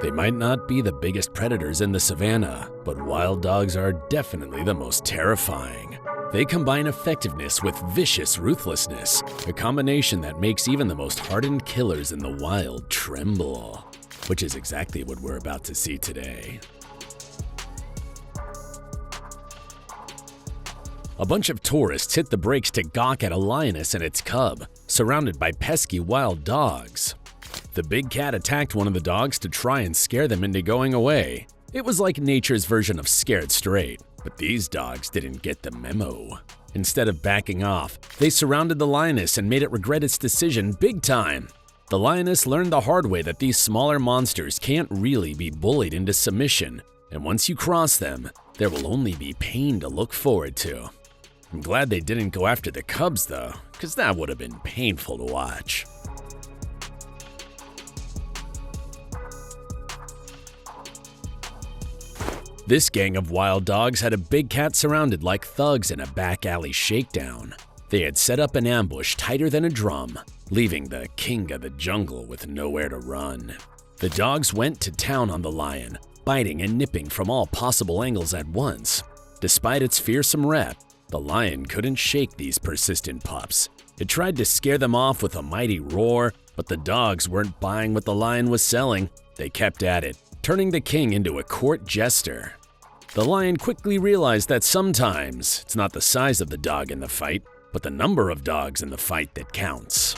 They might not be the biggest predators in the savanna, but wild dogs are definitely the most terrifying. They combine effectiveness with vicious ruthlessness, a combination that makes even the most hardened killers in the wild tremble, which is exactly what we're about to see today. A bunch of tourists hit the brakes to gawk at a lioness and its cub, surrounded by pesky wild dogs. The big cat attacked one of the dogs to try and scare them into going away. It was like nature's version of scared straight, but these dogs didn't get the memo. Instead of backing off, they surrounded the lioness and made it regret its decision big time. The lioness learned the hard way that these smaller monsters can't really be bullied into submission, and once you cross them, there will only be pain to look forward to. I'm glad they didn't go after the cubs though, because that would have been painful to watch. This gang of wild dogs had a big cat surrounded like thugs in a back alley shakedown. They had set up an ambush tighter than a drum, leaving the king of the jungle with nowhere to run. The dogs went to town on the lion, biting and nipping from all possible angles at once. Despite its fearsome rep, the lion couldn't shake these persistent pups. It tried to scare them off with a mighty roar, but the dogs weren't buying what the lion was selling. They kept at it, turning the king into a court jester. The lion quickly realized that sometimes it's not the size of the dog in the fight, but the number of dogs in the fight that counts.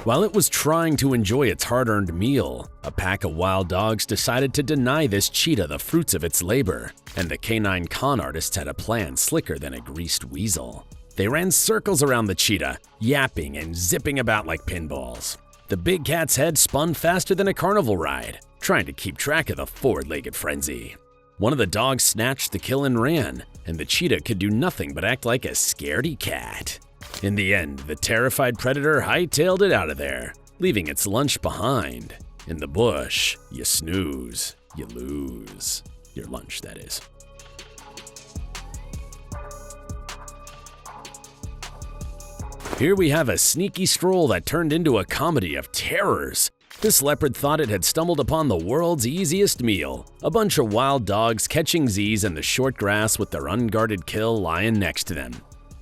While it was trying to enjoy its hard-earned meal, a pack of wild dogs decided to deny this cheetah the fruits of its labor, and the canine con artists had a plan slicker than a greased weasel. They ran circles around the cheetah, yapping and zipping about like pinballs. The big cat's head spun faster than a carnival ride, trying to keep track of the four-legged frenzy. One of the dogs snatched the kill and ran, and the cheetah could do nothing but act like a scaredy cat. In the end, the terrified predator hightailed it out of there, leaving its lunch behind. In the bush, you snooze, you lose. Your lunch, that is. Here we have a sneaky stroll that turned into a comedy of terrors. This leopard thought it had stumbled upon the world's easiest meal, a bunch of wild dogs catching Z's in the short grass with their unguarded kill lying next to them.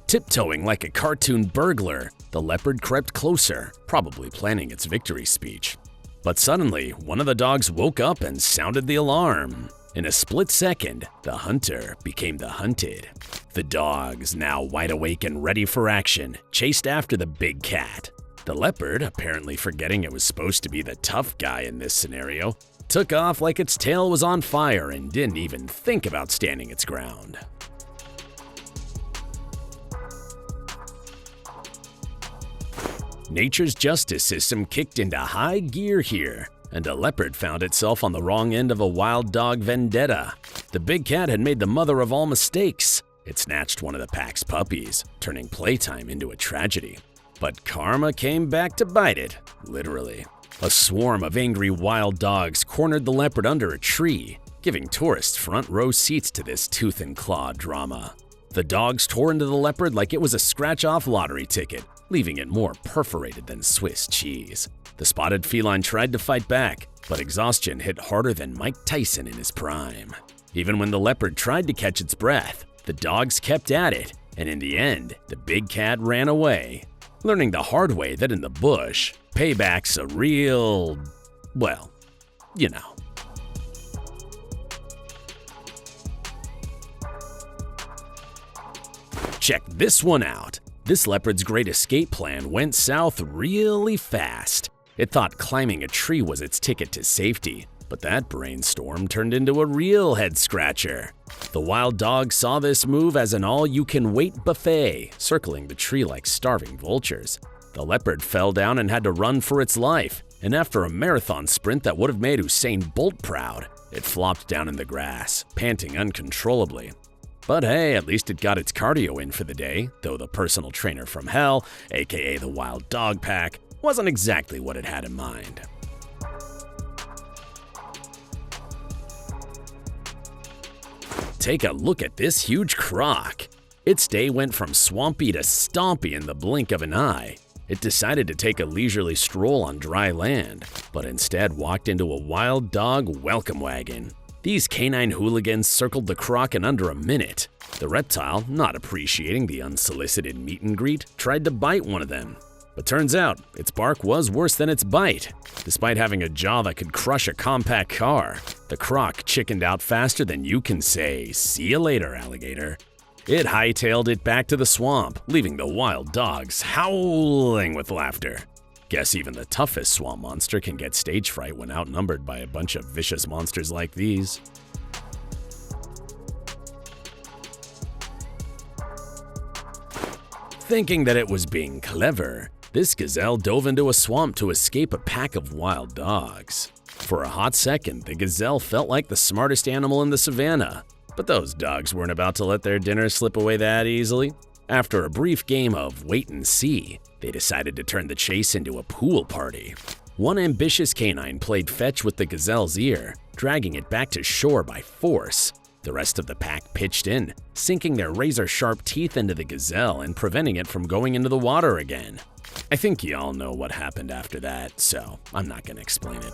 Tiptoeing like a cartoon burglar, the leopard crept closer, probably planning its victory speech. But suddenly, one of the dogs woke up and sounded the alarm. In a split second, the hunter became the hunted. The dogs, now wide awake and ready for action, chased after the big cat. The leopard, apparently forgetting it was supposed to be the tough guy in this scenario, took off like its tail was on fire and didn't even think about standing its ground. Nature's justice system kicked into high gear here, and a leopard found itself on the wrong end of a wild dog vendetta. The big cat had made the mother of all mistakes. It snatched one of the pack's puppies, turning playtime into a tragedy. But karma came back to bite it, literally. A swarm of angry wild dogs cornered the leopard under a tree, giving tourists front row seats to this tooth and claw drama. The dogs tore into the leopard like it was a scratch-off lottery ticket, leaving it more perforated than Swiss cheese. The spotted feline tried to fight back, but exhaustion hit harder than Mike Tyson in his prime. Even when the leopard tried to catch its breath, the dogs kept at it, and in the end, the big cat ran away, learning the hard way that in the bush, payback's a real, well, you know. Check this one out. This leopard's great escape plan went south really fast. It thought climbing a tree was its ticket to safety, but that brainstorm turned into a real head-scratcher. The wild dog saw this move as an all-you-can-wait buffet, circling the tree like starving vultures. The leopard fell down and had to run for its life, and after a marathon sprint that would have made Usain Bolt proud, it flopped down in the grass, panting uncontrollably. But hey, at least it got its cardio in for the day, though the personal trainer from hell, aka the wild dog pack, wasn't exactly what it had in mind. Take a look at this huge croc. Its day went from swampy to stompy in the blink of an eye. it decided to take a leisurely stroll on dry land, but instead walked into a wild dog welcome wagon. These canine hooligans circled the Croc in under a minute. The reptile, not appreciating the unsolicited meet and greet, tried to bite one of them. But turns out, its bark was worse than its bite. Despite having a jaw that could crush a compact car, the Croc chickened out faster than you can say, "See you later, alligator." It hightailed it back to the swamp, leaving the wild dogs howling with laughter. Guess even the toughest swamp monster can get stage fright when outnumbered by a bunch of vicious monsters like these. Thinking that it was being clever, this gazelle dove into a swamp to escape a pack of wild dogs. For a hot second, the gazelle felt like the smartest animal in the savanna, but those dogs weren't about to let their dinner slip away that easily. After a brief game of wait and see, they decided to turn the chase into a pool party. One ambitious canine played fetch with the gazelle's ear, dragging it back to shore by force. The rest of the pack pitched in, sinking their razor-sharp teeth into the gazelle and preventing it from going into the water again. I think you all know what happened after that, so I'm not going to explain it.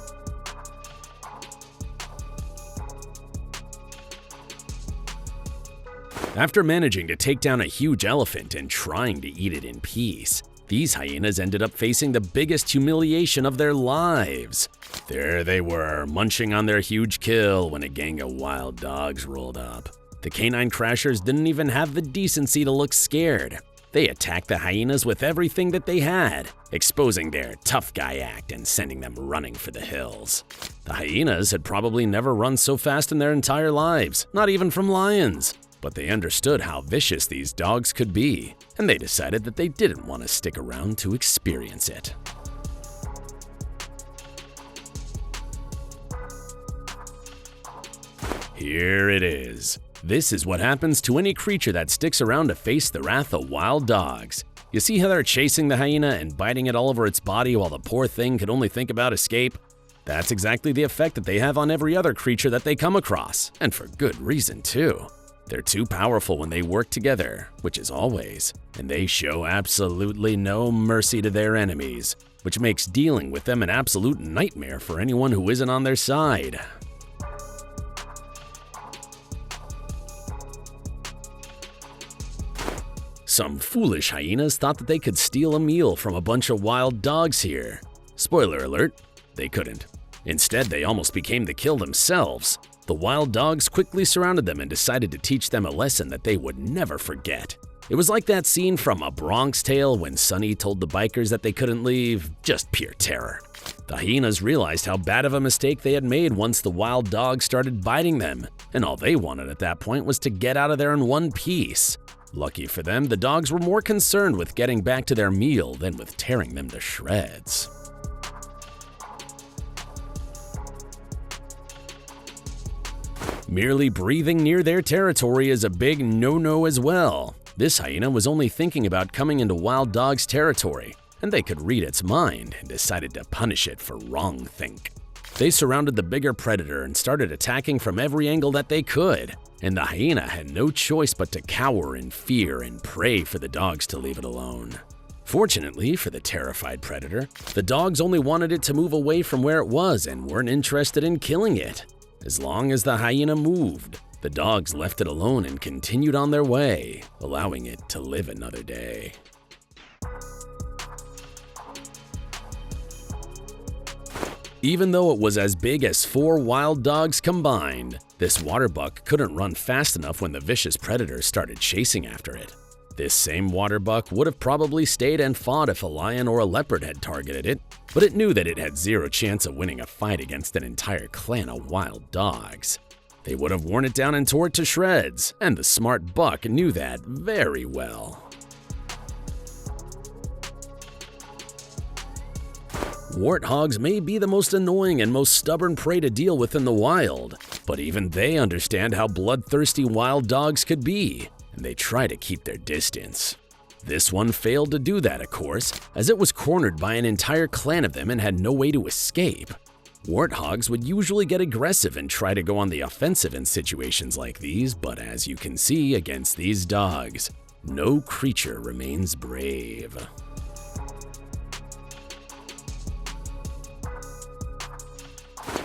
After managing to take down a huge elephant and trying to eat it in peace, these hyenas ended up facing the biggest humiliation of their lives. There they were, munching on their huge kill when a gang of wild dogs rolled up. The canine crashers didn't even have the decency to look scared. They attacked the hyenas with everything that they had, exposing their tough guy act and sending them running for the hills. The hyenas had probably never run so fast in their entire lives, not even from lions. But they understood how vicious these dogs could be, and they decided that they didn't want to stick around to experience it. Here it is. This is what happens to any creature that sticks around to face the wrath of wild dogs. You see how they're chasing the hyena and biting it all over its body while the poor thing could only think about escape? That's exactly the effect that they have on every other creature that they come across, and for good reason too. They're too powerful when they work together, which is always, and they show absolutely no mercy to their enemies, which makes dealing with them an absolute nightmare for anyone who isn't on their side. Some foolish hyenas thought that they could steal a meal from a bunch of wild dogs here. Spoiler alert, they couldn't. Instead, they almost became the kill themselves. The wild dogs quickly surrounded them and decided to teach them a lesson that they would never forget. It was like that scene from A Bronx Tale when Sonny told the bikers that they couldn't leave, just pure terror. The hyenas realized how bad of a mistake they had made once the wild dogs started biting them, and all they wanted at that point was to get out of there in one piece. Lucky for them, the dogs were more concerned with getting back to their meal than with tearing them to shreds. Merely breathing near their territory is a big no-no as well. This hyena was only thinking about coming into wild dog's territory, and they could read its mind and decided to punish it for wrong-think. They surrounded the bigger predator and started attacking from every angle that they could, and the hyena had no choice but to cower in fear and pray for the dogs to leave it alone. Fortunately for the terrified predator, the dogs only wanted it to move away from where it was and weren't interested in killing it. As long as the hyena moved, the dogs left it alone and continued on their way, allowing it to live another day. Even though it was as big as 4 wild dogs combined, this Waterbuck couldn't run fast enough when the vicious predator started chasing after it. This same Waterbuck would have probably stayed and fought if a lion or a leopard had targeted it, but it knew that it had zero chance of winning a fight against an entire clan of wild dogs. They would have worn it down and tore it to shreds, and the smart buck knew that very well. Warthogs may be the most annoying and most stubborn prey to deal with in the wild, but even they understand how bloodthirsty wild dogs could be, and they try to keep their distance. This one failed to do that, of course, as it was cornered by an entire clan of them and had no way to escape. Warthogs would usually get aggressive and try to go on the offensive in situations like these, but as you can see against these dogs, no creature remains brave.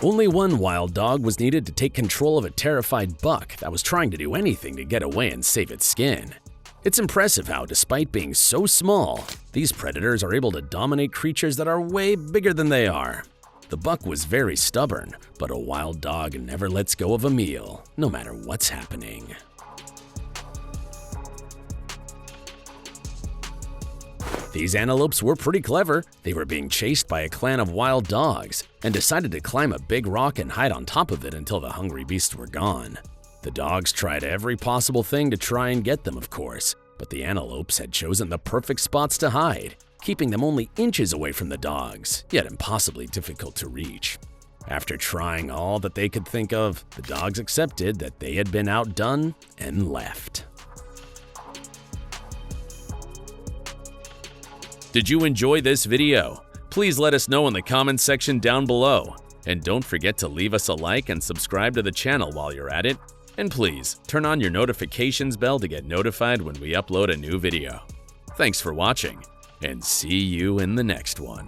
Only one wild dog was needed to take control of a terrified buck that was trying to do anything to get away and save its skin. It's impressive how, despite being so small, these predators are able to dominate creatures that are way bigger than they are. The buck was very stubborn, but a wild dog never lets go of a meal, no matter what's happening. These antelopes were pretty clever. They were being chased by a clan of wild dogs and decided to climb a big rock and hide on top of it until the hungry beasts were gone. The dogs tried every possible thing to try and get them, of course, but the antelopes had chosen the perfect spots to hide, keeping them only inches away from the dogs, yet impossibly difficult to reach. After trying all that they could think of, the dogs accepted that they had been outdone and left. Did you enjoy this video? Please let us know in the comments section down below. And don't forget to leave us a like and subscribe to the channel while you're at it. And please, turn on your notifications bell to get notified when we upload a new video. Thanks for watching, and see you in the next one.